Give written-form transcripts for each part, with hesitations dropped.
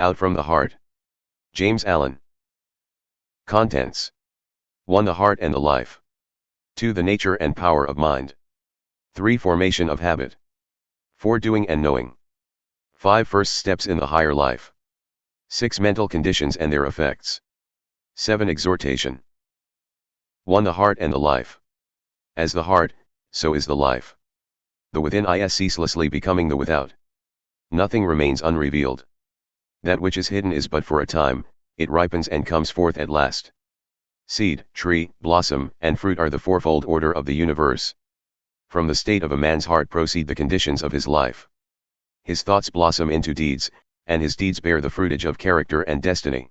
Out from the heart. James Allen. Contents. 1. The heart and the life. 2. The nature and power of mind. 3. Formation of habit. 4. Doing and knowing. 5. First steps in the higher life. 6. Mental conditions and their effects. 7. Exhortation. 1. The heart and the life. As the heart, so is the life. The within is ceaselessly becoming the without. Nothing remains unrevealed. That which is hidden is but for a time, it ripens and comes forth at last. Seed, tree, blossom, and fruit are the fourfold order of the universe. From the state of a man's heart proceed the conditions of his life. His thoughts blossom into deeds, and his deeds bear the fruitage of character and destiny.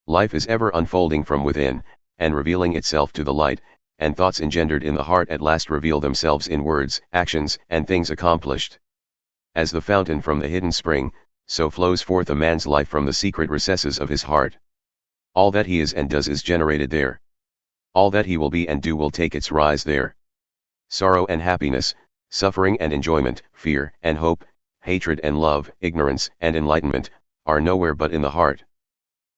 Life is ever unfolding from within, and revealing itself to the light, and thoughts engendered in the heart at last reveal themselves in words, actions, and things accomplished. As the fountain from the hidden spring, so flows forth a man's life from the secret recesses of his heart. All that he is and does is generated there. All that he will be and do will take its rise there. Sorrow and happiness, suffering and enjoyment, fear and hope, hatred and love, ignorance and enlightenment, are nowhere but in the heart.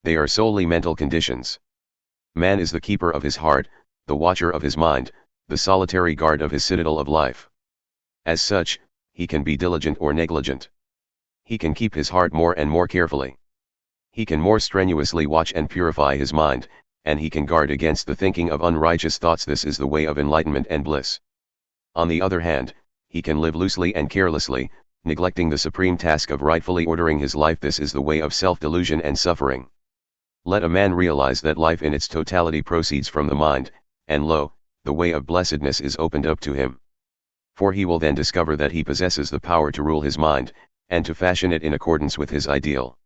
They are solely mental conditions. Man is the keeper of his heart, the watcher of his mind, the solitary guard of his citadel of life. As such, he can be diligent or negligent. He can keep his heart more and more carefully. He can more strenuously watch and purify his mind, and he can guard against the thinking of unrighteous thoughts. This is the way of enlightenment and bliss. On the other hand, he can live loosely and carelessly, neglecting the supreme task of rightfully ordering his life. This is the way of self-delusion and suffering. Let a man realize that life in its totality proceeds from the mind, and lo, the way of blessedness is opened up to him. For he will then discover that he possesses the power to rule his mind, and to fashion it in accordance with his ideal.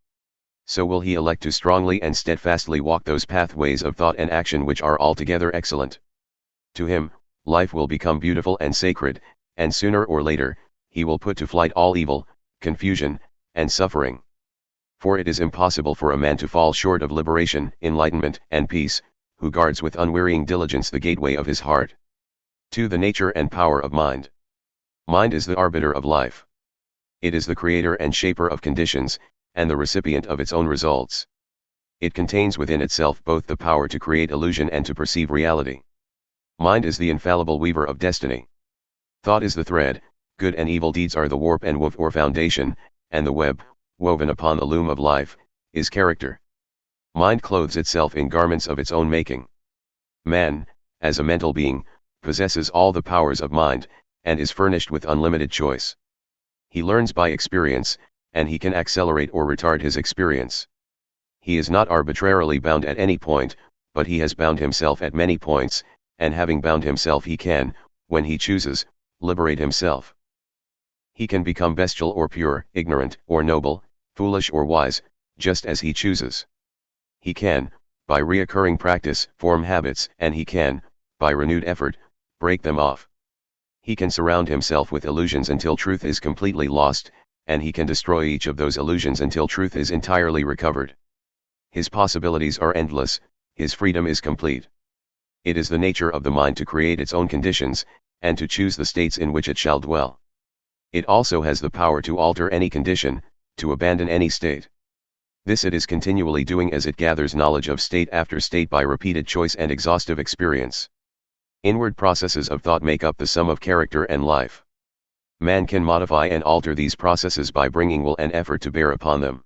So will he elect to strongly and steadfastly walk those pathways of thought and action which are altogether excellent. To him, life will become beautiful and sacred, and sooner or later, he will put to flight all evil, confusion, and suffering. For it is impossible for a man to fall short of liberation, enlightenment, and peace, who guards with unwearying diligence the gateway of his heart. 2. The nature and power of mind. Mind is the arbiter of life. It is the creator and shaper of conditions, and the recipient of its own results. It contains within itself both the power to create illusion and to perceive reality. Mind is the infallible weaver of destiny. Thought is the thread, good and evil deeds are the warp and woof or foundation, and the web, woven upon the loom of life, is character. Mind clothes itself in garments of its own making. Man, as a mental being, possesses all the powers of mind, and is furnished with unlimited choice. He learns by experience, and he can accelerate or retard his experience. He is not arbitrarily bound at any point, but he has bound himself at many points, and having bound himself he can, when he chooses, liberate himself. He can become bestial or pure, ignorant or noble, foolish or wise, just as he chooses. He can, by reoccurring practice, form habits, and he can, by renewed effort, break them off. He can surround himself with illusions until truth is completely lost, and he can destroy each of those illusions until truth is entirely recovered. His possibilities are endless, his freedom is complete. It is the nature of the mind to create its own conditions, and to choose the states in which it shall dwell. It also has the power to alter any condition, to abandon any state. This it is continually doing as it gathers knowledge of state after state by repeated choice and exhaustive experience. Inward processes of thought make up the sum of character and life. Man can modify and alter these processes by bringing will and effort to bear upon them.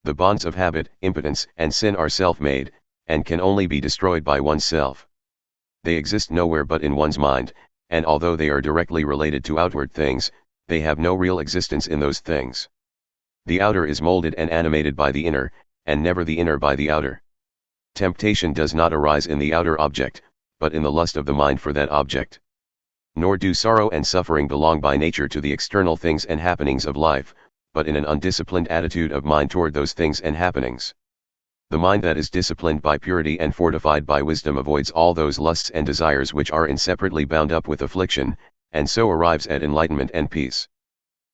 The bonds of habit, impotence, and sin are self-made, and can only be destroyed by oneself. They exist nowhere but in one's mind, and although they are directly related to outward things, they have no real existence in those things. The outer is molded and animated by the inner, and never the inner by the outer. Temptation does not arise in the outer object, but in the lust of the mind for that object. Nor do sorrow and suffering belong by nature to the external things and happenings of life, but in an undisciplined attitude of mind toward those things and happenings. The mind that is disciplined by purity and fortified by wisdom avoids all those lusts and desires which are inseparably bound up with affliction, and so arrives at enlightenment and peace.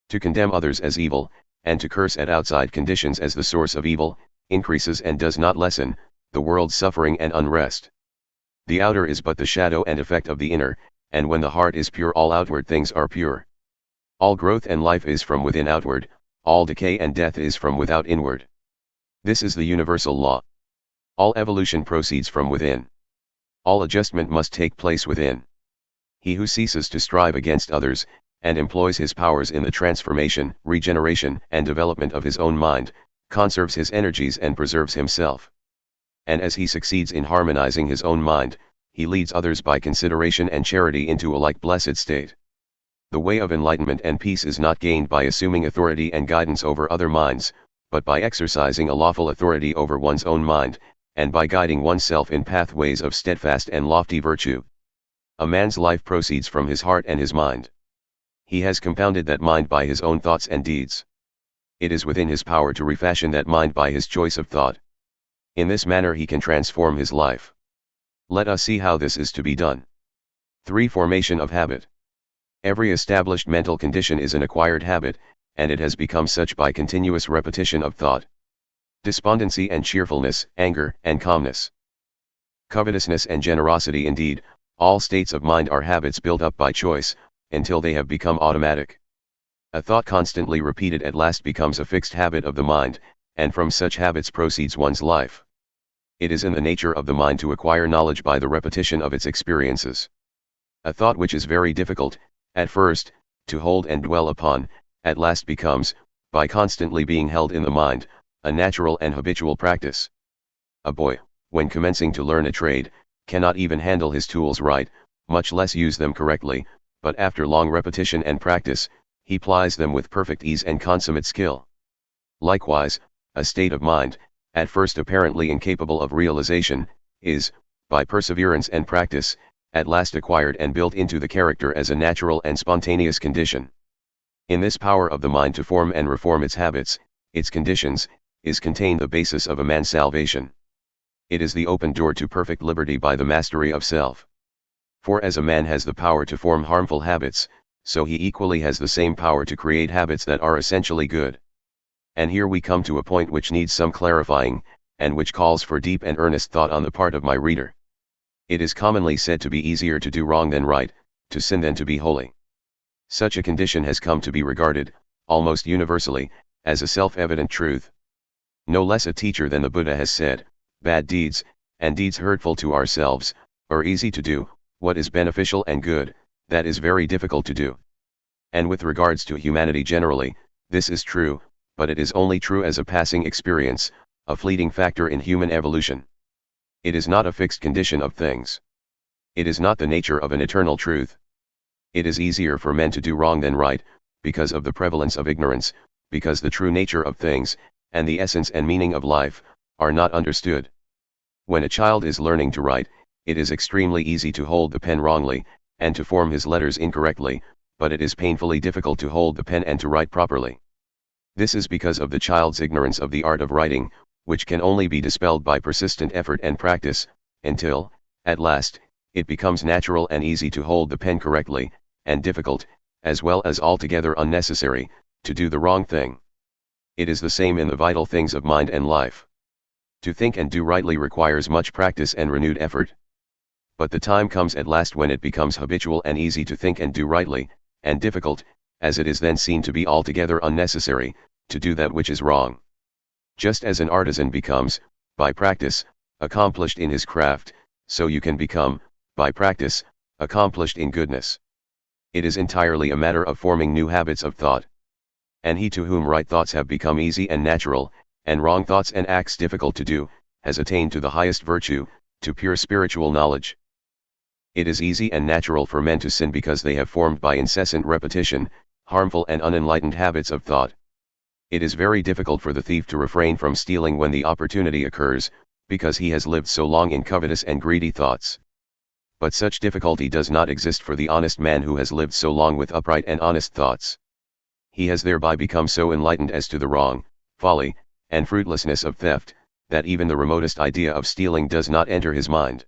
To condemn others as evil, and to curse at outside conditions as the source of evil, increases and does not lessen the world's suffering and unrest. The outer is but the shadow and effect of the inner, and when the heart is pure all outward things are pure. All growth and life is from within outward, all decay and death is from without inward. This is the universal law. All evolution proceeds from within. All adjustment must take place within. He who ceases to strive against others, and employs his powers in the transformation, regeneration, and development of his own mind, conserves his energies and preserves himself. And as he succeeds in harmonizing his own mind, he leads others by consideration and charity into a like blessed state. The way of enlightenment and peace is not gained by assuming authority and guidance over other minds, but by exercising a lawful authority over one's own mind, and by guiding oneself in pathways of steadfast and lofty virtue. A man's life proceeds from his heart and his mind. He has compounded that mind by his own thoughts and deeds. It is within his power to refashion that mind by his choice of thought. In this manner he can transform his life. Let us see how this is to be done. 3. Formation of habit. Every established mental condition is an acquired habit, and it has become such by continuous repetition of thought. Despondency and cheerfulness, anger and calmness, covetousness and generosity, indeed, all states of mind are habits built up by choice, until they have become automatic. A thought constantly repeated at last becomes a fixed habit of the mind, and from such habits proceeds one's life. It is in the nature of the mind to acquire knowledge by the repetition of its experiences. A thought which is very difficult, at first, to hold and dwell upon, at last becomes, by constantly being held in the mind, a natural and habitual practice. A boy, when commencing to learn a trade, cannot even handle his tools right, much less use them correctly, but after long repetition and practice, he plies them with perfect ease and consummate skill. Likewise, a state of mind, at first apparently incapable of realization, is, by perseverance and practice, at last acquired and built into the character as a natural and spontaneous condition. In this power of the mind to form and reform its habits, its conditions, is contained the basis of a man's salvation. It is the open door to perfect liberty by the mastery of self. For as a man has the power to form harmful habits, so he equally has the same power to create habits that are essentially good. And here we come to a point which needs some clarifying, and which calls for deep and earnest thought on the part of my reader. It is commonly said to be easier to do wrong than right, to sin than to be holy. Such a condition has come to be regarded, almost universally, as a self-evident truth. No less a teacher than the Buddha has said, bad deeds, and deeds hurtful to ourselves, are easy to do, what is beneficial and good, that is very difficult to do. And with regards to humanity generally, this is true, but it is only true as a passing experience, a fleeting factor in human evolution. It is not a fixed condition of things. It is not the nature of an eternal truth. It is easier for men to do wrong than right, because of the prevalence of ignorance, because the true nature of things, and the essence and meaning of life, are not understood. When a child is learning to write, it is extremely easy to hold the pen wrongly, and to form his letters incorrectly, but it is painfully difficult to hold the pen and to write properly. This is because of the child's ignorance of the art of writing, which can only be dispelled by persistent effort and practice, until, at last, it becomes natural and easy to hold the pen correctly, and difficult, as well as altogether unnecessary, to do the wrong thing. It is the same in the vital things of mind and life. To think and do rightly requires much practice and renewed effort. But the time comes at last when it becomes habitual and easy to think and do rightly, and difficult, as it is then seen to be altogether unnecessary, to do that which is wrong. Just as an artisan becomes, by practice, accomplished in his craft, so you can become, by practice, accomplished in goodness. It is entirely a matter of forming new habits of thought. And he to whom right thoughts have become easy and natural, and wrong thoughts and acts difficult to do, has attained to the highest virtue, to pure spiritual knowledge. It is easy and natural for men to sin because they have formed by incessant repetition, harmful and unenlightened habits of thought. It is very difficult for the thief to refrain from stealing when the opportunity occurs, because he has lived so long in covetous and greedy thoughts. But such difficulty does not exist for the honest man who has lived so long with upright and honest thoughts. He has thereby become so enlightened as to the wrong, folly, and fruitlessness of theft, that even the remotest idea of stealing does not enter his mind.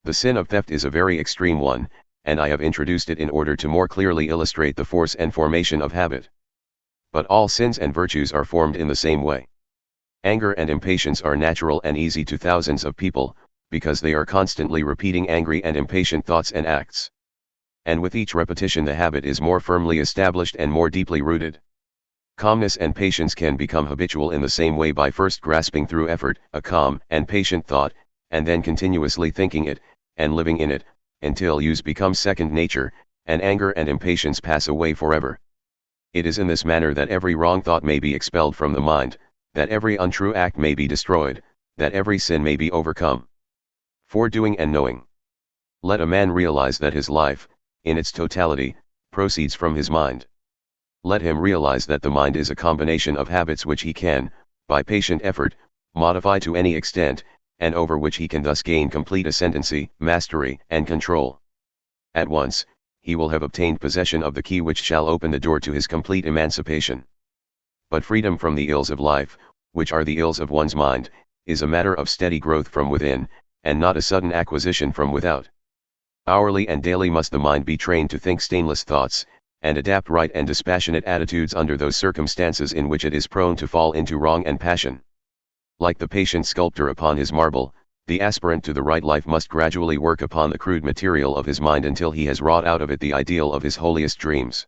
The sin of theft is a very extreme one, and I have introduced it in order to more clearly illustrate the force and formation of habit. But all sins and virtues are formed in the same way. Anger and impatience are natural and easy to thousands of people, because they are constantly repeating angry and impatient thoughts and acts. And with each repetition the habit is more firmly established and more deeply rooted. Calmness and patience can become habitual in the same way by first grasping through effort a calm and patient thought, and then continuously thinking it, and living in it, until use becomes second nature, and anger and impatience pass away forever. It is in this manner that every wrong thought may be expelled from the mind, that every untrue act may be destroyed, that every sin may be overcome. Foredoing and knowing. Let a man realize that his life, in its totality, proceeds from his mind. Let him realize that the mind is a combination of habits which he can, by patient effort, modify to any extent, and over which he can thus gain complete ascendancy, mastery, and control. At once, he will have obtained possession of the key which shall open the door to his complete emancipation. But freedom from the ills of life, which are the ills of one's mind, is a matter of steady growth from within, and not a sudden acquisition from without. Hourly and daily must the mind be trained to think stainless thoughts, and adapt right and dispassionate attitudes under those circumstances in which it is prone to fall into wrong and passion. Like the patient sculptor upon his marble, the aspirant to the right life must gradually work upon the crude material of his mind until he has wrought out of it the ideal of his holiest dreams.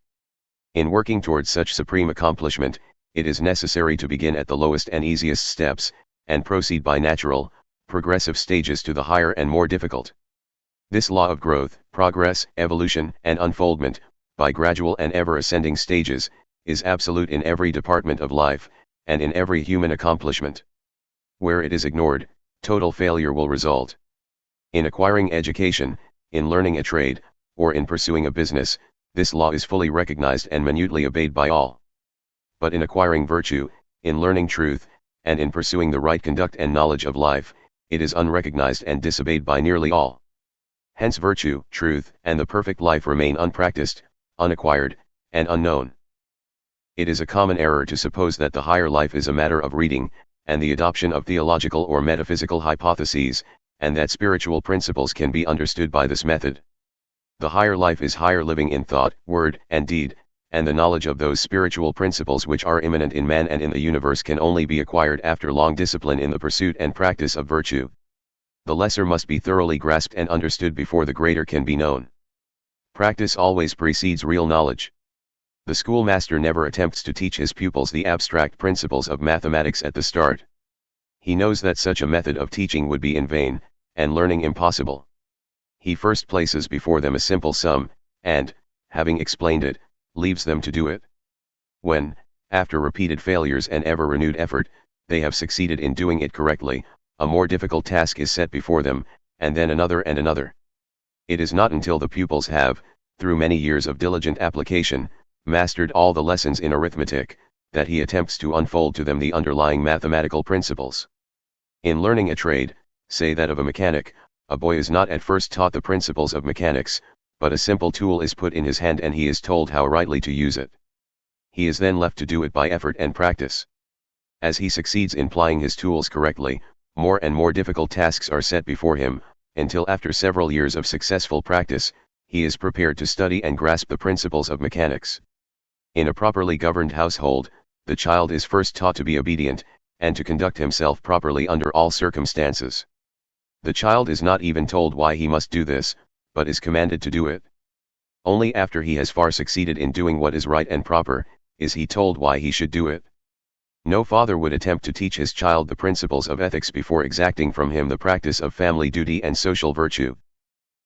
In working towards such supreme accomplishment, it is necessary to begin at the lowest and easiest steps, and proceed by natural, progressive stages to the higher and more difficult. This law of growth, progress, evolution, and unfoldment, by gradual and ever-ascending stages, is absolute in every department of life, and in every human accomplishment. Where it is ignored, total failure will result. In acquiring education, in learning a trade, or in pursuing a business, this law is fully recognized and minutely obeyed by all. But in acquiring virtue, in learning truth, and in pursuing the right conduct and knowledge of life, it is unrecognized and disobeyed by nearly all. Hence virtue, truth, and the perfect life remain unpracticed, unacquired, and unknown. It is a common error to suppose that the higher life is a matter of reading, and the adoption of theological or metaphysical hypotheses, and that spiritual principles can be understood by this method. The higher life is higher living in thought, word, and deed, and the knowledge of those spiritual principles which are immanent in man and in the universe can only be acquired after long discipline in the pursuit and practice of virtue. The lesser must be thoroughly grasped and understood before the greater can be known. Practice always precedes real knowledge. The schoolmaster never attempts to teach his pupils the abstract principles of mathematics at the start. He knows that such a method of teaching would be in vain, and learning impossible. He first places before them a simple sum, and, having explained it, leaves them to do it. When, after repeated failures and ever-renewed effort, they have succeeded in doing it correctly, a more difficult task is set before them, and then another and another. It is not until the pupils have, through many years of diligent application, mastered all the lessons in arithmetic, that he attempts to unfold to them the underlying mathematical principles. In learning a trade, say that of a mechanic, a boy is not at first taught the principles of mechanics, but a simple tool is put in his hand and he is told how rightly to use it. He is then left to do it by effort and practice. As he succeeds in plying his tools correctly, more and more difficult tasks are set before him, until after several years of successful practice, he is prepared to study and grasp the principles of mechanics. In a properly governed household, the child is first taught to be obedient, and to conduct himself properly under all circumstances. The child is not even told why he must do this, but is commanded to do it. Only after he has far succeeded in doing what is right and proper, is he told why he should do it. No father would attempt to teach his child the principles of ethics before exacting from him the practice of family duty and social virtue.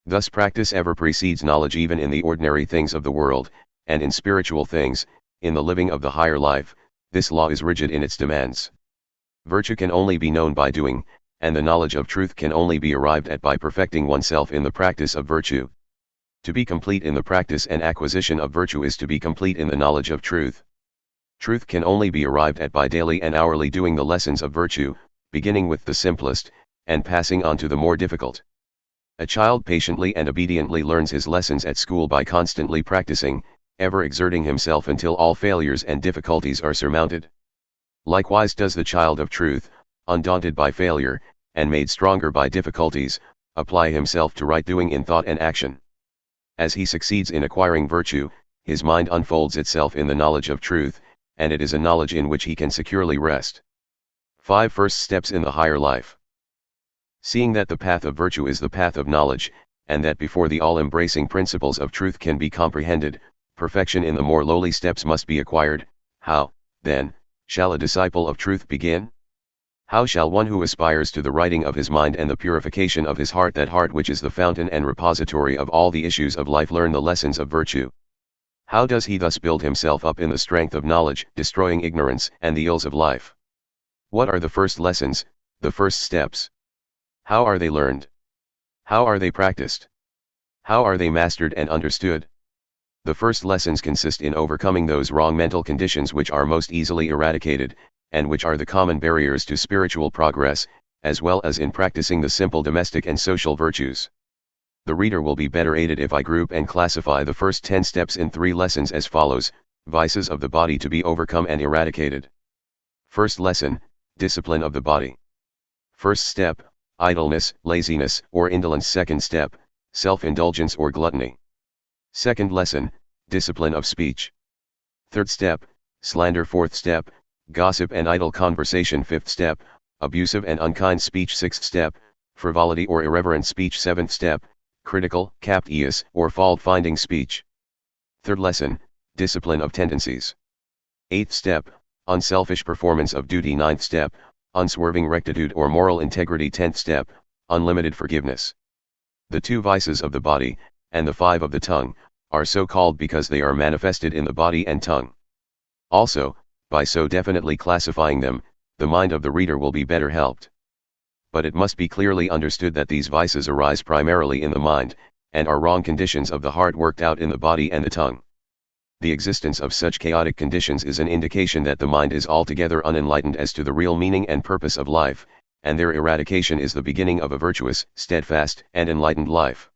Thus practice ever precedes knowledge even in the ordinary things of the world, and in spiritual things, in the living of the higher life, this law is rigid in its demands. Virtue can only be known by doing, and the knowledge of truth can only be arrived at by perfecting oneself in the practice of virtue. To be complete in the practice and acquisition of virtue is to be complete in the knowledge of truth. Truth can only be arrived at by daily and hourly doing the lessons of virtue, beginning with the simplest, and passing on to the more difficult. A child patiently and obediently learns his lessons at school by constantly practicing, ever exerting himself until all failures and difficulties are surmounted. Likewise does the child of truth, undaunted by failure, and made stronger by difficulties, apply himself to right doing in thought and action. As he succeeds in acquiring virtue, his mind unfolds itself in the knowledge of truth, and it is a knowledge in which he can securely rest. 5 First steps in the higher life. Seeing that the path of virtue is the path of knowledge, and that before the all-embracing principles of truth can be comprehended, perfection in the more lowly steps must be acquired. How? then, shall a disciple of truth begin? How shall one who aspires to the righting of his mind and the purification of his heart, that heart which is the fountain and repository of all the issues of life, learn the lessons of virtue? How does he thus build himself up in the strength of knowledge, destroying ignorance and the ills of life? What are the first lessons, the first steps? How are they learned? How are they practiced? How are they mastered and understood? The first lessons consist in overcoming those wrong mental conditions which are most easily eradicated, and which are the common barriers to spiritual progress, as well as in practicing the simple domestic and social virtues. The reader will be better aided if I group and classify the first 10 steps in 3 lessons as follows: vices of the body to be overcome and eradicated. First lesson, discipline of the body. First step, idleness, laziness, or indolence. Second step, self-indulgence or gluttony. Second lesson, discipline of speech. Third step, slander. Fourth step, gossip and idle conversation. Fifth step, abusive and unkind speech. Sixth step, frivolity or irreverent speech. Seventh step, critical, captious, or fault-finding speech. Third lesson, discipline of tendencies. Eighth step, unselfish performance of duty. Ninth step, unswerving rectitude or moral integrity. 10th step, unlimited forgiveness. The 2 vices of the body, and the 5 of the tongue, are so called because they are manifested in the body and tongue. Also, by so definitely classifying them, the mind of the reader will be better helped. But it must be clearly understood that these vices arise primarily in the mind, and are wrong conditions of the heart worked out in the body and the tongue. The existence of such chaotic conditions is an indication that the mind is altogether unenlightened as to the real meaning and purpose of life, and their eradication is the beginning of a virtuous, steadfast, and enlightened life.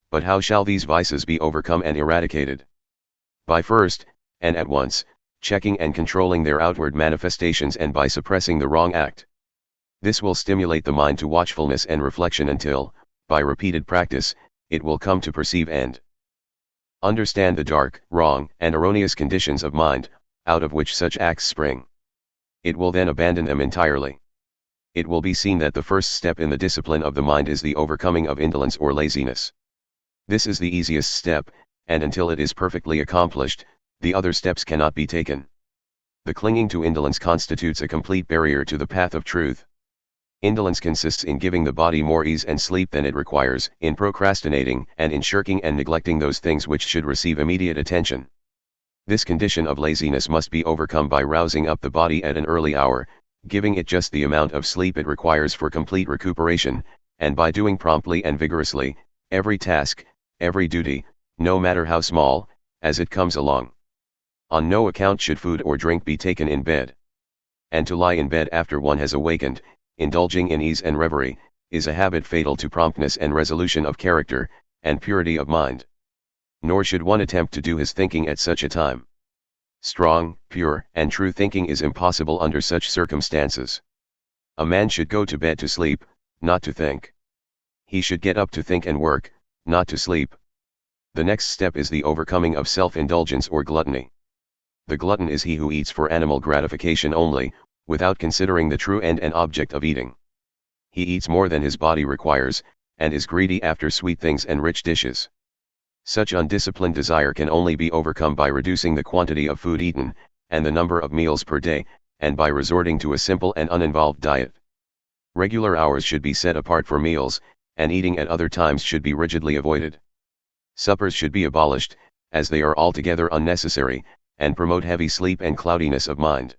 But how shall these vices be overcome and eradicated? By first, and at once, checking and controlling their outward manifestations, and by suppressing the wrong act. This will stimulate the mind to watchfulness and reflection until, by repeated practice, it will come to perceive and understand the dark, wrong, and erroneous conditions of mind, out of which such acts spring. It will then abandon them entirely. It will be seen that the first step in the discipline of the mind is the overcoming of indolence or laziness. This is the easiest step, and until it is perfectly accomplished, the other steps cannot be taken. The clinging to indolence constitutes a complete barrier to the path of truth. Indolence consists in giving the body more ease and sleep than it requires, in procrastinating and in shirking and neglecting those things which should receive immediate attention. This condition of laziness must be overcome by rousing up the body at an early hour, giving it just the amount of sleep it requires for complete recuperation, and by doing promptly and vigorously every task, every duty, no matter how small, as it comes along. On no account should food or drink be taken in bed. And to lie in bed after one has awakened, indulging in ease and reverie, is a habit fatal to promptness and resolution of character, and purity of mind. Nor should one attempt to do his thinking at such a time. Strong, pure, and true thinking is impossible under such circumstances. A man should go to bed to sleep, not to think. He should get up to think and work, not to sleep. The next step is the overcoming of self-indulgence or gluttony. The glutton is he who eats for animal gratification only, without considering the true end and object of eating. He eats more than his body requires, and is greedy after sweet things and rich dishes. Such undisciplined desire can only be overcome by reducing the quantity of food eaten, and the number of meals per day, and by resorting to a simple and uninvolved diet. Regular hours should be set apart for meals, and eating at other times should be rigidly avoided. Suppers should be abolished, as they are altogether unnecessary, and promote heavy sleep and cloudiness of mind.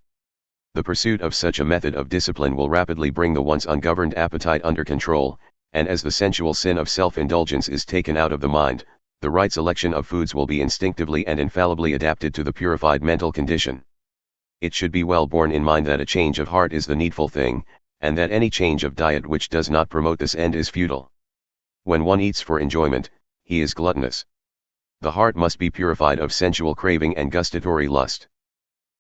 The pursuit of such a method of discipline will rapidly bring the once ungoverned appetite under control, and as the sensual sin of self-indulgence is taken out of the mind, the right selection of foods will be instinctively and infallibly adapted to the purified mental condition. It should be well borne in mind that a change of heart is the needful thing, and that any change of diet which does not promote this end is futile. When one eats for enjoyment, he is gluttonous. The heart must be purified of sensual craving and gustatory lust.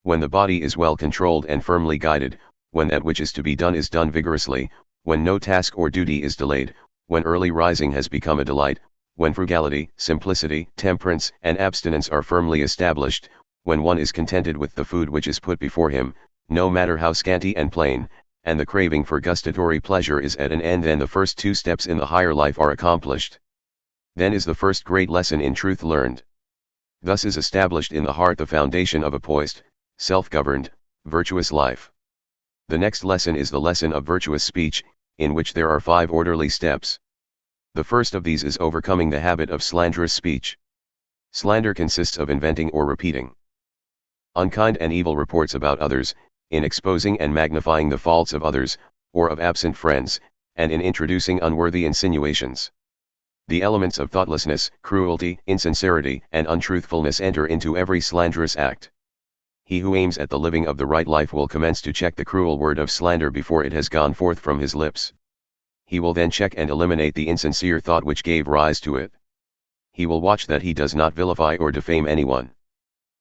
When the body is well controlled and firmly guided, when that which is to be done is done vigorously, when no task or duty is delayed, when early rising has become a delight, when frugality, simplicity, temperance, and abstinence are firmly established, when one is contented with the food which is put before him, no matter how scanty and plain, and the craving for gustatory pleasure is at an end, then the first 2 steps in the higher life are accomplished. Then is the first great lesson in truth learned. Thus is established in the heart the foundation of a poised, self-governed, Virtuous life. The next lesson is the lesson of virtuous speech, in which there are 5 orderly steps. The first of these is overcoming the habit of slanderous speech. Slander consists of inventing or repeating unkind and evil reports about others, in exposing and magnifying the faults of others, or of absent friends, and in introducing unworthy insinuations. The elements of thoughtlessness, cruelty, insincerity, and untruthfulness enter into every slanderous act. He who aims at the living of the right life will commence to check the cruel word of slander before it has gone forth from his lips. He will then check and eliminate the insincere thought which gave rise to it. He will watch that he does not vilify or defame anyone.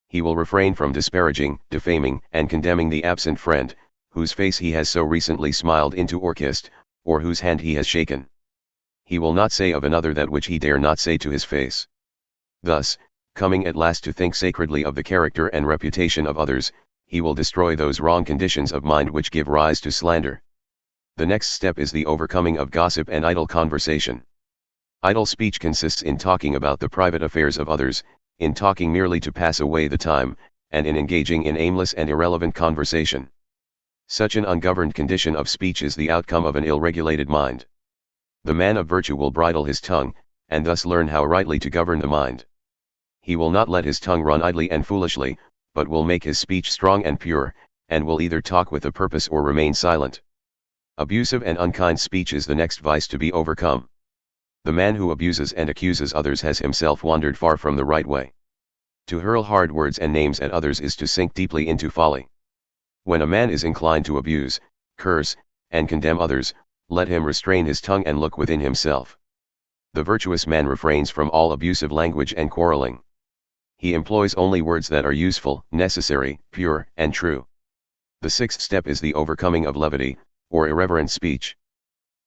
He will refrain from disparaging, defaming, and condemning the absent friend, whose face he has so recently smiled into or kissed, or whose hand he has shaken. He will not say of another that which he dare not say to his face. Thus, coming at last to think sacredly of the character and reputation of others, he will destroy those wrong conditions of mind which give rise to slander. The next step is the overcoming of gossip and idle conversation. Idle speech consists in talking about the private affairs of others, in talking merely to pass away the time, and in engaging in aimless and irrelevant conversation. Such an ungoverned condition of speech is the outcome of an ill-regulated mind. The man of virtue will bridle his tongue, and thus learn how rightly to govern the mind. He will not let his tongue run idly and foolishly, but will make his speech strong and pure, and will either talk with a purpose or remain silent. Abusive and unkind speech is the next vice to be overcome. The man who abuses and accuses others has himself wandered far from the right way. To hurl hard words and names at others is to sink deeply into folly. When a man is inclined to abuse, curse, and condemn others, let him restrain his tongue and look within himself. The virtuous man refrains from all abusive language and quarreling. He employs only words that are useful, necessary, pure, and true. The sixth step is the overcoming of levity, or irreverent speech.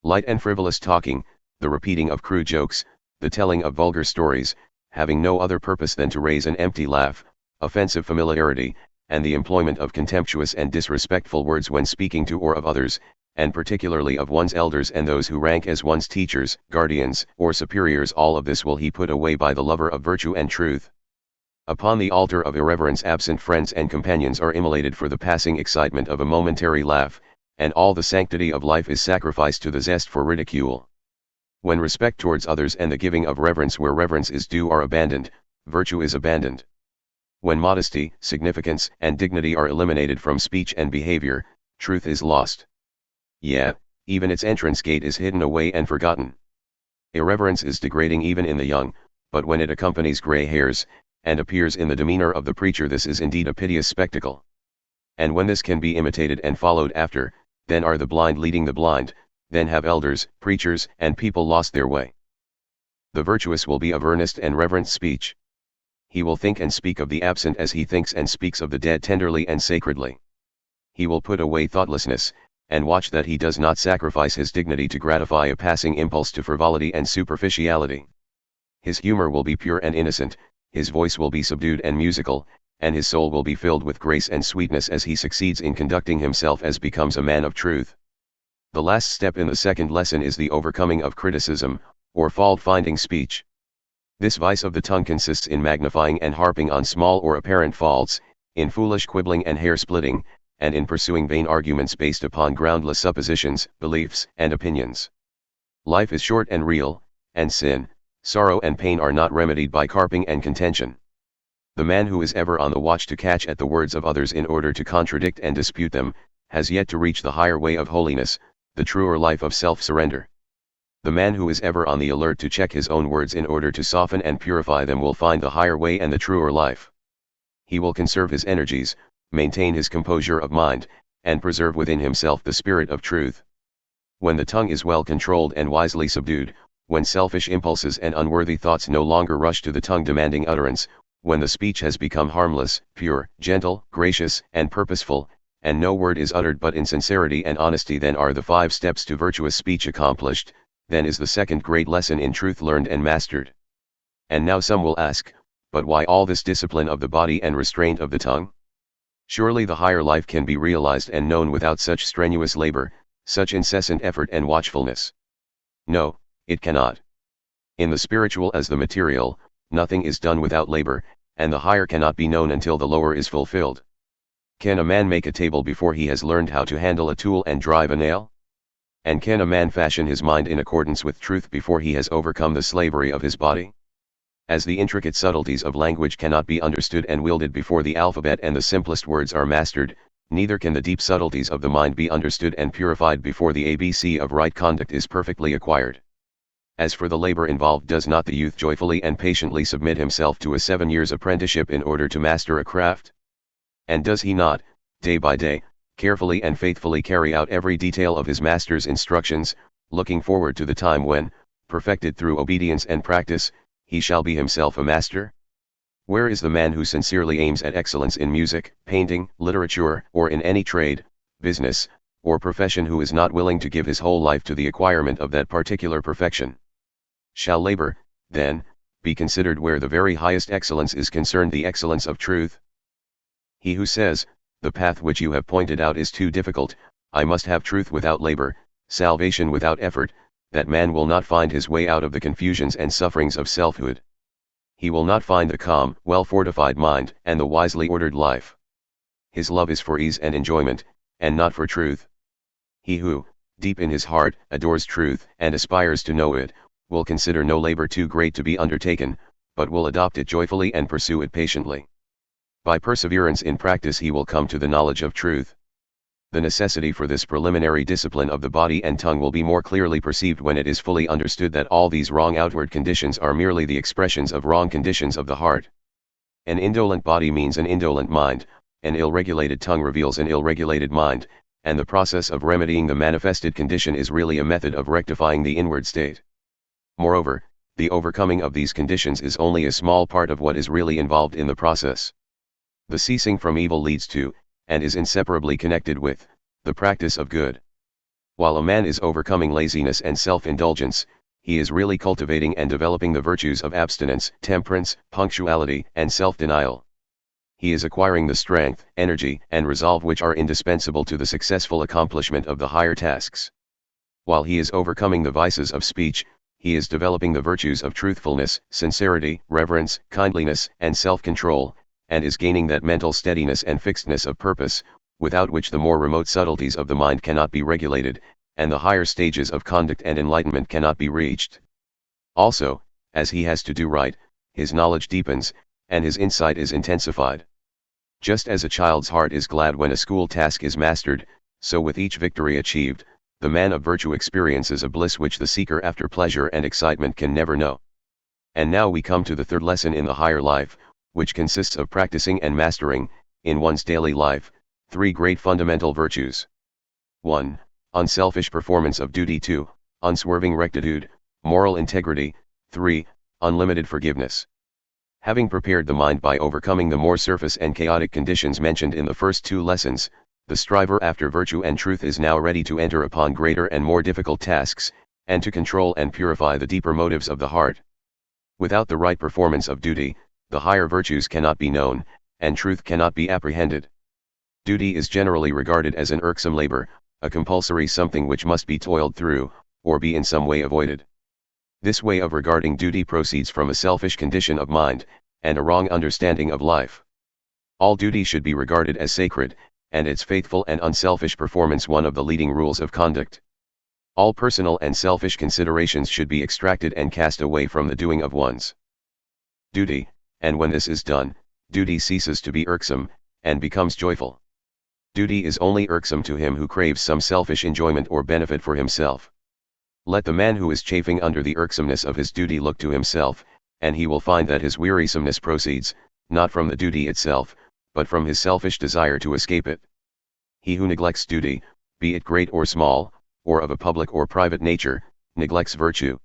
Light and frivolous talking, the repeating of crude jokes, the telling of vulgar stories, having no other purpose than to raise an empty laugh, offensive familiarity, and the employment of contemptuous and disrespectful words when speaking to or of others, and particularly of one's elders and those who rank as one's teachers, guardians, or superiors, all of this will he put away by the lover of virtue and truth. Upon the altar of irreverence absent friends and companions are immolated for the passing excitement of a momentary laugh, and all the sanctity of life is sacrificed to the zest for ridicule. When respect towards others and the giving of reverence where reverence is due are abandoned, virtue is abandoned. When modesty, significance, and dignity are eliminated from speech and behavior, truth is lost. Yea, even its entrance gate is hidden away and forgotten. Irreverence is degrading even in the young, but when it accompanies gray hairs, and appears in the demeanor of the preacher, this is indeed a piteous spectacle. And when this can be imitated and followed after, then are the blind leading the blind, then have elders, preachers, and people lost their way. The virtuous will be of earnest and reverent speech. He will think and speak of the absent as he thinks and speaks of the dead tenderly and sacredly. He will put away thoughtlessness, and watch that he does not sacrifice his dignity to gratify a passing impulse to frivolity and superficiality. His humor will be pure and innocent, his voice will be subdued and musical, and his soul will be filled with grace and sweetness as he succeeds in conducting himself as becomes a man of truth. The last step in the second lesson is the overcoming of criticism, or fault-finding speech. This vice of the tongue consists in magnifying and harping on small or apparent faults, in foolish quibbling and hair-splitting, and in pursuing vain arguments based upon groundless suppositions, beliefs, and opinions. Life is short and real, and sin, sorrow and pain are not remedied by carping and contention. The man who is ever on the watch to catch at the words of others in order to contradict and dispute them, has yet to reach the higher way of holiness, the truer life of self-surrender. The man who is ever on the alert to check his own words in order to soften and purify them will find the higher way and the truer life. He will conserve his energies, maintain his composure of mind, and preserve within himself the spirit of truth. When the tongue is well controlled and wisely subdued, when selfish impulses and unworthy thoughts no longer rush to the tongue demanding utterance, when the speech has become harmless, pure, gentle, gracious, and purposeful, and no word is uttered but in sincerity and honesty, then are the 5 steps to virtuous speech accomplished, then is the second great lesson in truth learned and mastered. And now some will ask, but why all this discipline of the body and restraint of the tongue? Surely the higher life can be realized and known without such strenuous labor, such incessant effort and watchfulness. No, it cannot. In the spiritual as the material, nothing is done without labor, and the higher cannot be known until the lower is fulfilled. Can a man make a table before he has learned how to handle a tool and drive a nail? And can a man fashion his mind in accordance with truth before he has overcome the slavery of his body? As the intricate subtleties of language cannot be understood and wielded before the alphabet and the simplest words are mastered, neither can the deep subtleties of the mind be understood and purified before the ABC of right conduct is perfectly acquired. As for the labor involved, does not the youth joyfully and patiently submit himself to a 7 years' apprenticeship in order to master a craft? And does he not, day by day, carefully and faithfully carry out every detail of his master's instructions, looking forward to the time when, perfected through obedience and practice, he shall be himself a master? Where is the man who sincerely aims at excellence in music, painting, literature, or in any trade, business, or profession, who is not willing to give his whole life to the acquirement of that particular perfection? Shall labor, then, be considered where the very highest excellence is concerned, the excellence of truth? He who says, the path which you have pointed out is too difficult, I must have truth without labor, salvation without effort, that man will not find his way out of the confusions and sufferings of selfhood. He will not find the calm, well-fortified mind and the wisely ordered life. His love is for ease and enjoyment, and not for truth. He who, deep in his heart, adores truth and aspires to know it, will consider no labor too great to be undertaken, but will adopt it joyfully and pursue it patiently. By perseverance in practice he will come to the knowledge of truth. The necessity for this preliminary discipline of the body and tongue will be more clearly perceived when it is fully understood that all these wrong outward conditions are merely the expressions of wrong conditions of the heart. An indolent body means an indolent mind, an ill-regulated tongue reveals an ill-regulated mind, and the process of remedying the manifested condition is really a method of rectifying the inward state. Moreover, the overcoming of these conditions is only a small part of what is really involved in the process. The ceasing from evil leads to, and is inseparably connected with, the practice of good. While a man is overcoming laziness and self-indulgence, he is really cultivating and developing the virtues of abstinence, temperance, punctuality, and self-denial. He is acquiring the strength, energy, and resolve which are indispensable to the successful accomplishment of the higher tasks. While he is overcoming the vices of speech, he is developing the virtues of truthfulness, sincerity, reverence, kindliness, and self-control, and is gaining that mental steadiness and fixedness of purpose, without which the more remote subtleties of the mind cannot be regulated, and the higher stages of conduct and enlightenment cannot be reached. Also, as he has to do right, his knowledge deepens, and his insight is intensified. Just as a child's heart is glad when a school task is mastered, so with each victory achieved, the man of virtue experiences a bliss which the seeker after pleasure and excitement can never know. And now we come to the third lesson in the higher life, which consists of practicing and mastering, in one's daily life, 3 great fundamental virtues. 1. Unselfish performance of duty. 2. Unswerving rectitude, moral integrity. 3. Unlimited forgiveness. Having prepared the mind by overcoming the more surface and chaotic conditions mentioned in the first 2 lessons, the striver after virtue and truth is now ready to enter upon greater and more difficult tasks, and to control and purify the deeper motives of the heart. Without the right performance of duty, the higher virtues cannot be known, and truth cannot be apprehended. Duty is generally regarded as an irksome labor, a compulsory something which must be toiled through, or be in some way avoided. This way of regarding duty proceeds from a selfish condition of mind, and a wrong understanding of life. All duty should be regarded as sacred, and its faithful and unselfish performance one of the leading rules of conduct. All personal and selfish considerations should be extracted and cast away from the doing of one's duty, and when this is done, duty ceases to be irksome, and becomes joyful. Duty is only irksome to him who craves some selfish enjoyment or benefit for himself. Let the man who is chafing under the irksomeness of his duty look to himself, and he will find that his wearisomeness proceeds, not from the duty itself, but from his selfish desire to escape it. He who neglects duty, be it great or small, or of a public or private nature, neglects virtue.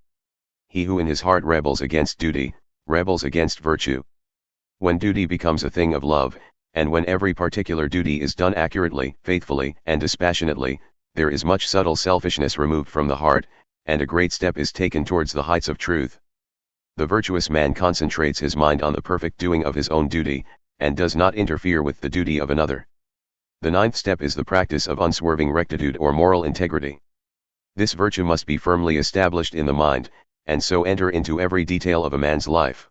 He who in his heart rebels against duty, rebels against virtue. When duty becomes a thing of love, and when every particular duty is done accurately, faithfully, and dispassionately, there is much subtle selfishness removed from the heart, and a great step is taken towards the heights of truth. The virtuous man concentrates his mind on the perfect doing of his own duty, and does not interfere with the duty of another. The 9th step is the practice of unswerving rectitude or moral integrity. This virtue must be firmly established in the mind, and so enter into every detail of a man's life.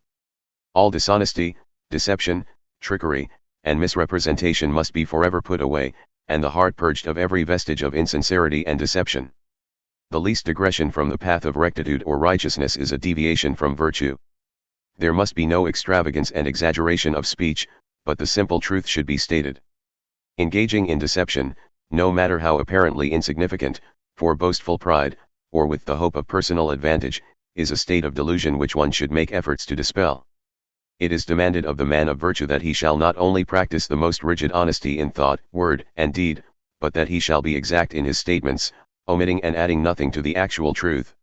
All dishonesty, deception, trickery, and misrepresentation must be forever put away, and the heart purged of every vestige of insincerity and deception. The least digression from the path of rectitude or righteousness is a deviation from virtue. There must be no extravagance and exaggeration of speech, but the simple truth should be stated. Engaging in deception, no matter how apparently insignificant, for boastful pride, or with the hope of personal advantage, is a state of delusion which one should make efforts to dispel. It is demanded of the man of virtue that he shall not only practice the most rigid honesty in thought, word, and deed, but that he shall be exact in his statements, omitting and adding nothing to the actual truth.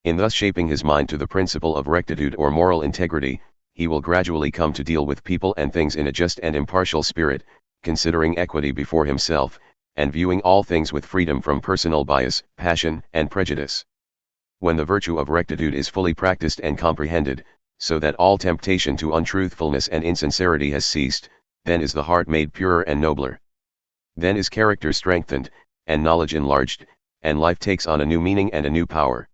In thus shaping his mind to the principle of rectitude or moral integrity, he will gradually come to deal with people and things in a just and impartial spirit, considering equity before himself, and viewing all things with freedom from personal bias, passion, and prejudice. When the virtue of rectitude is fully practiced and comprehended, so that all temptation to untruthfulness and insincerity has ceased, then is the heart made purer and nobler. Then is character strengthened, and knowledge enlarged, and life takes on a new meaning and a new power.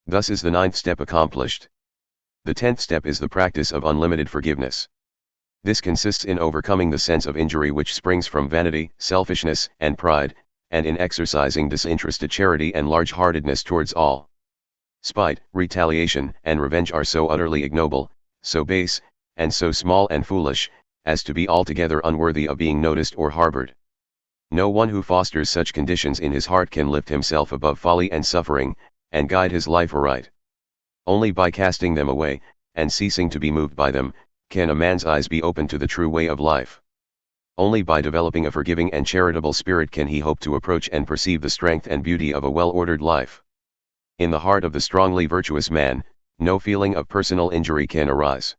Thus is the 9th step accomplished. The 10th step is the practice of unlimited forgiveness. This consists in overcoming the sense of injury which springs from vanity, selfishness, and pride, and in exercising disinterested charity and large-heartedness towards all. Spite, retaliation, and revenge are so utterly ignoble, so base, and so small and foolish, as to be altogether unworthy of being noticed or harbored. No one who fosters such conditions in his heart can lift himself above folly and suffering, and guide his life aright. Only by casting them away, and ceasing to be moved by them, can a man's eyes be opened to the true way of life. Only by developing a forgiving and charitable spirit can he hope to approach and perceive the strength and beauty of a well-ordered life. In the heart of the strongly virtuous man, no feeling of personal injury can arise.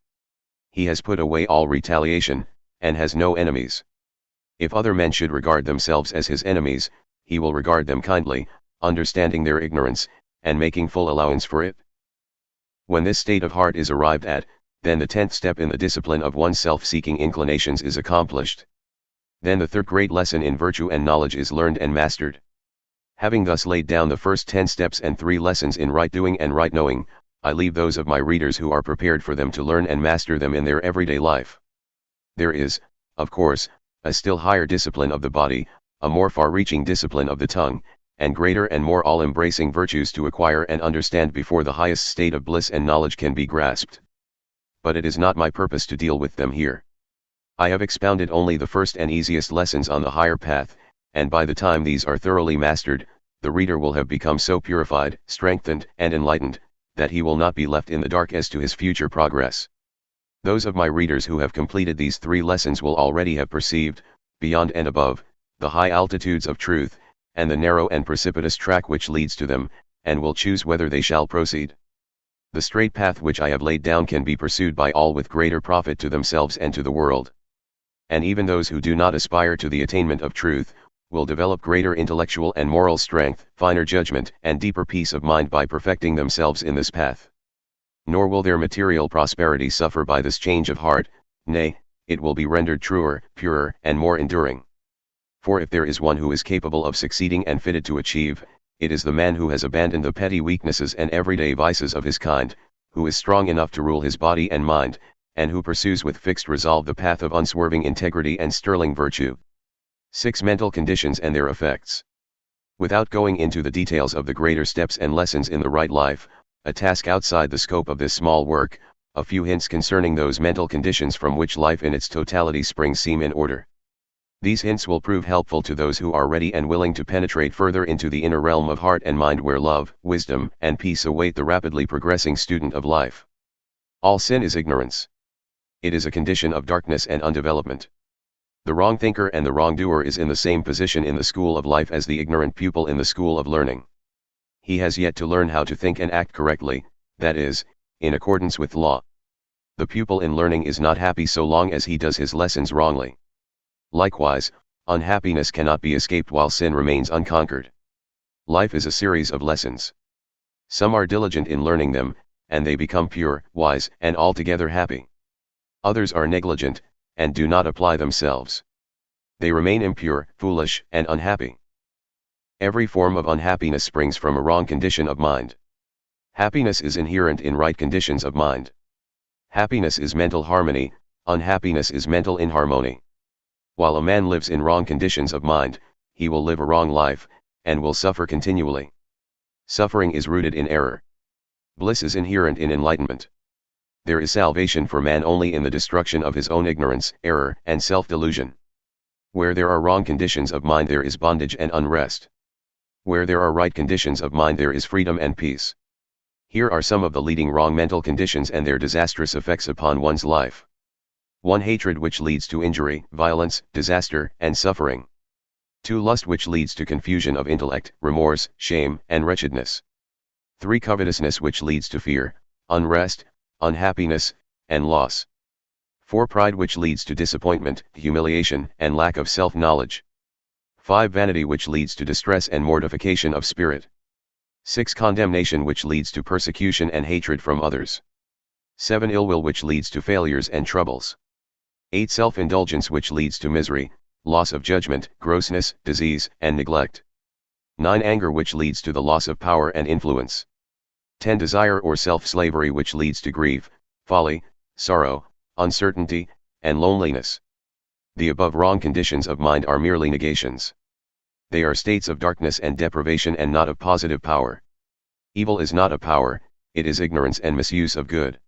He has put away all retaliation, and has no enemies. If other men should regard themselves as his enemies, he will regard them kindly, understanding their ignorance, and making full allowance for it. When this state of heart is arrived at, then the 10th step in the discipline of one's self-seeking inclinations is accomplished. Then the third great lesson in virtue and knowledge is learned and mastered. Having thus laid down the first 10 steps and 3 lessons in right doing and right knowing, I leave those of my readers who are prepared for them to learn and master them in their everyday life. There is, of course, a still higher discipline of the body, a more far-reaching discipline of the tongue, and greater and more all-embracing virtues to acquire and understand before the highest state of bliss and knowledge can be grasped. But it is not my purpose to deal with them here. I have expounded only the first and easiest lessons on the higher path, and by the time these are thoroughly mastered, the reader will have become so purified, strengthened, and enlightened, that he will not be left in the dark as to his future progress. Those of my readers who have completed these 3 lessons will already have perceived, beyond and above, the high altitudes of truth, and the narrow and precipitous track which leads to them, and will choose whether they shall proceed. The straight path which I have laid down can be pursued by all with greater profit to themselves and to the world. And even those who do not aspire to the attainment of truth, will develop greater intellectual and moral strength, finer judgment, and deeper peace of mind by perfecting themselves in this path. Nor will their material prosperity suffer by this change of heart, nay, it will be rendered truer, purer, and more enduring. For if there is one who is capable of succeeding and fitted to achieve, it is the man who has abandoned the petty weaknesses and everyday vices of his kind, who is strong enough to rule his body and mind, and who pursues with fixed resolve the path of unswerving integrity and sterling virtue. 6 Mental conditions and their effects. Without going into the details of the greater steps and lessons in the right life, a task outside the scope of this small work, a few hints concerning those mental conditions from which life in its totality springs seem in order. These hints will prove helpful to those who are ready and willing to penetrate further into the inner realm of heart and mind where love, wisdom, and peace await the rapidly progressing student of life. All sin is ignorance. It is a condition of darkness and undevelopment. The wrong thinker and the wrongdoer is in the same position in the school of life as the ignorant pupil in the school of learning. He has yet to learn how to think and act correctly, that is, in accordance with law. The pupil in learning is not happy so long as he does his lessons wrongly. Likewise, unhappiness cannot be escaped while sin remains unconquered. Life is a series of lessons. Some are diligent in learning them, and they become pure, wise, and altogether happy. Others are negligent, and do not apply themselves. They remain impure, foolish, and unhappy. Every form of unhappiness springs from a wrong condition of mind. Happiness is inherent in right conditions of mind. Happiness is mental harmony, unhappiness is mental inharmony. While a man lives in wrong conditions of mind, he will live a wrong life, and will suffer continually. Suffering is rooted in error. Bliss is inherent in enlightenment. There is salvation for man only in the destruction of his own ignorance, error, and self-delusion. Where there are wrong conditions of mind there is bondage and unrest. Where there are right conditions of mind there is freedom and peace. Here are some of the leading wrong mental conditions and their disastrous effects upon one's life. 1. Hatred, which leads to injury, violence, disaster, and suffering. 2. Lust, which leads to confusion of intellect, remorse, shame, and wretchedness. 3. Covetousness, which leads to fear, unrest, unhappiness, and loss. 4. Pride, which leads to disappointment, humiliation, and lack of self-knowledge. 5. Vanity, which leads to distress and mortification of spirit. 6. Condemnation, which leads to persecution and hatred from others. 7. Ill will, which leads to failures and troubles. 8. Self-indulgence, which leads to misery, loss of judgment, grossness, disease, and neglect. 9. Anger, which leads to the loss of power and influence. 10. Desire or self-slavery, which leads to grief, folly, sorrow, uncertainty, and loneliness. The above wrong conditions of mind are merely negations. They are states of darkness and deprivation and not of positive power. Evil is not a power, it is ignorance and misuse of good.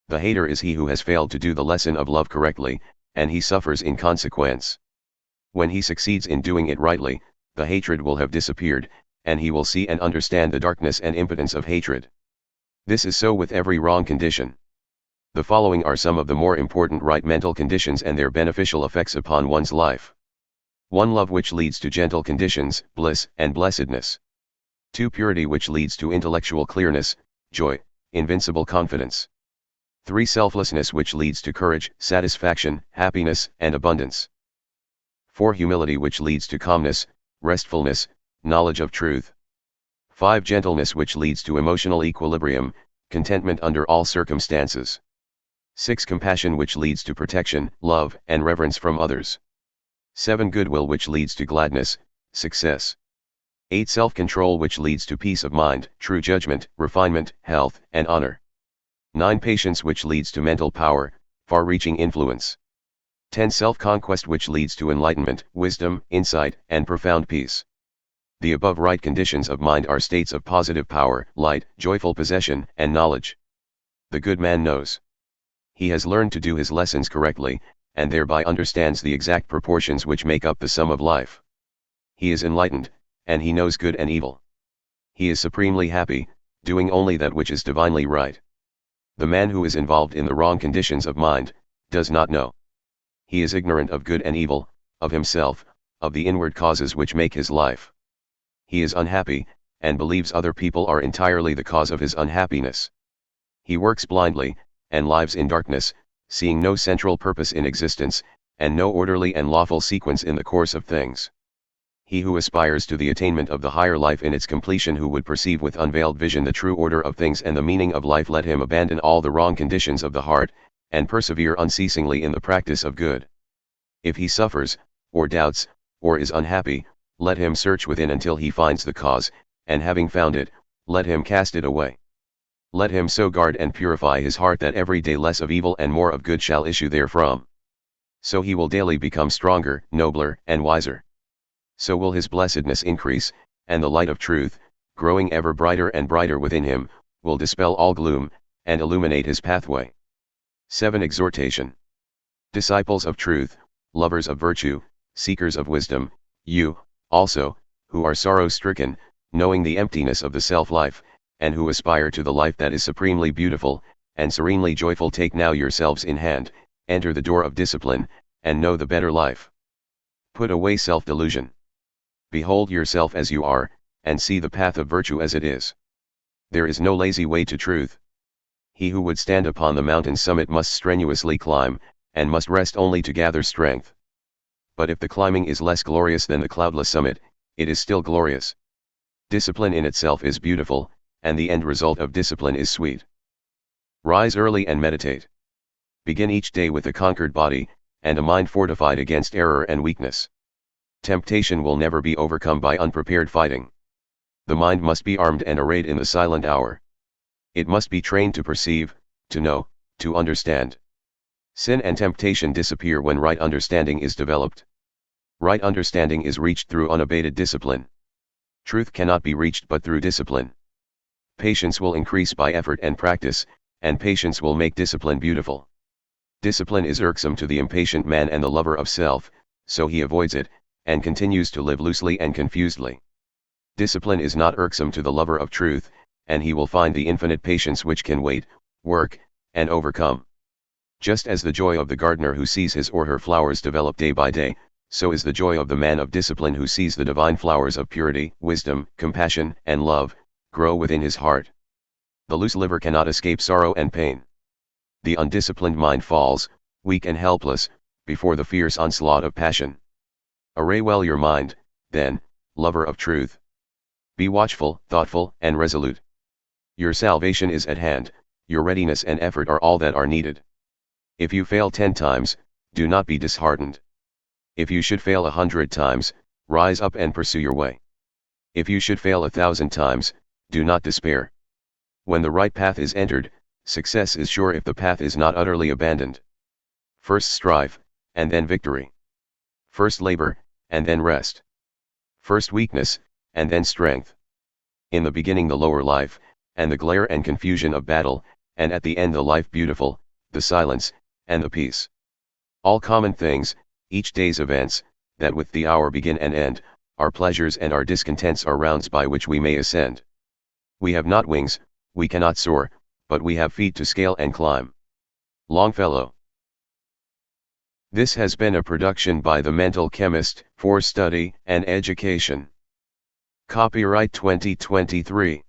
The hater is he who has failed to do the lesson of love correctly, and he suffers in consequence. When he succeeds in doing it rightly, the hatred will have disappeared, and he will see and understand the darkness and impotence of hatred. This is so with every wrong condition. The following are some of the more important right mental conditions and their beneficial effects upon one's life. 1. Love, which leads to gentle conditions, bliss, and blessedness. 2. Purity, which leads to intellectual clearness, joy, invincible confidence. 3. Selflessness, which leads to courage, satisfaction, happiness, and abundance. 4. Humility, which leads to calmness, restfulness, knowledge of truth. 5. Gentleness, which leads to emotional equilibrium, contentment under all circumstances. 6. Compassion, which leads to protection, love, and reverence from others. 7. Goodwill, which leads to gladness, success. 8. Self-control, which leads to peace of mind, true judgment, refinement, health, and honor. 9. Patience, which leads to mental power, far-reaching influence. 10. Self-conquest, which leads to enlightenment, wisdom, insight, and profound peace. The above right conditions of mind are states of positive power, light, joyful possession, and knowledge. The good man knows. He has learned to do his lessons correctly, and thereby understands the exact proportions which make up the sum of life. He is enlightened, and he knows good and evil. He is supremely happy, doing only that which is divinely right. The man who is involved in the wrong conditions of mind, does not know. He is ignorant of good and evil, of himself, of the inward causes which make his life. He is unhappy, and believes other people are entirely the cause of his unhappiness. He works blindly, and lives in darkness, seeing no central purpose in existence, and no orderly and lawful sequence in the course of things. He who aspires to the attainment of the higher life in its completion, who would perceive with unveiled vision the true order of things and the meaning of life, let him abandon all the wrong conditions of the heart, and persevere unceasingly in the practice of good. If he suffers, or doubts, or is unhappy, let him search within until he finds the cause, and having found it, let him cast it away. Let him so guard and purify his heart that every day less of evil and more of good shall issue therefrom. So he will daily become stronger, nobler, and wiser. So will his blessedness increase, and the light of truth, growing ever brighter and brighter within him, will dispel all gloom, and illuminate his pathway. 7. Exhortation. Disciples of truth, lovers of virtue, seekers of wisdom, you, also, who are sorrow-stricken, knowing the emptiness of the self-life, and who aspire to the life that is supremely beautiful, and serenely joyful, take now yourselves in hand, enter the door of discipline, and know the better life. Put away self-delusion. Behold yourself as you are, and see the path of virtue as it is. There is no lazy way to truth. He who would stand upon the mountain's summit must strenuously climb, and must rest only to gather strength. But if the climbing is less glorious than the cloudless summit, it is still glorious. Discipline in itself is beautiful, and the end result of discipline is sweet. Rise early and meditate. Begin each day with a conquered body, and a mind fortified against error and weakness. Temptation will never be overcome by unprepared fighting. The mind must be armed and arrayed in the silent hour. It must be trained to perceive, to know, to understand. Sin and temptation disappear when right understanding is developed. Right understanding is reached through unabated discipline. Truth cannot be reached but through discipline. Patience will increase by effort and practice, and patience will make discipline beautiful. Discipline is irksome to the impatient man and the lover of self, so he avoids it, and continues to live loosely and confusedly. Discipline is not irksome to the lover of truth, and he will find the infinite patience which can wait, work, and overcome. Just as the joy of the gardener who sees his or her flowers develop day by day, so is the joy of the man of discipline who sees the divine flowers of purity, wisdom, compassion, and love, grow within his heart. The loose liver cannot escape sorrow and pain. The undisciplined mind falls, weak and helpless, before the fierce onslaught of passion. Array well your mind, then, lover of truth. Be watchful, thoughtful, and resolute. Your salvation is at hand, your readiness and effort are all that are needed. If you fail 10 times, do not be disheartened. If you should fail 100 times, rise up and pursue your way. If you should fail 1,000 times, do not despair. When the right path is entered, success is sure if the path is not utterly abandoned. First strife, and then victory. First labor, and then rest. First weakness, and then strength. In the beginning the lower life, and the glare and confusion of battle, and at the end the life beautiful, the silence, and the peace. All common things, each day's events, that with the hour begin and end, our pleasures and our discontents are rounds by which we may ascend. We have not wings, we cannot soar, but we have feet to scale and climb. Longfellow. This has been a production by The Mental Chemist, for study and education. Copyright 2023.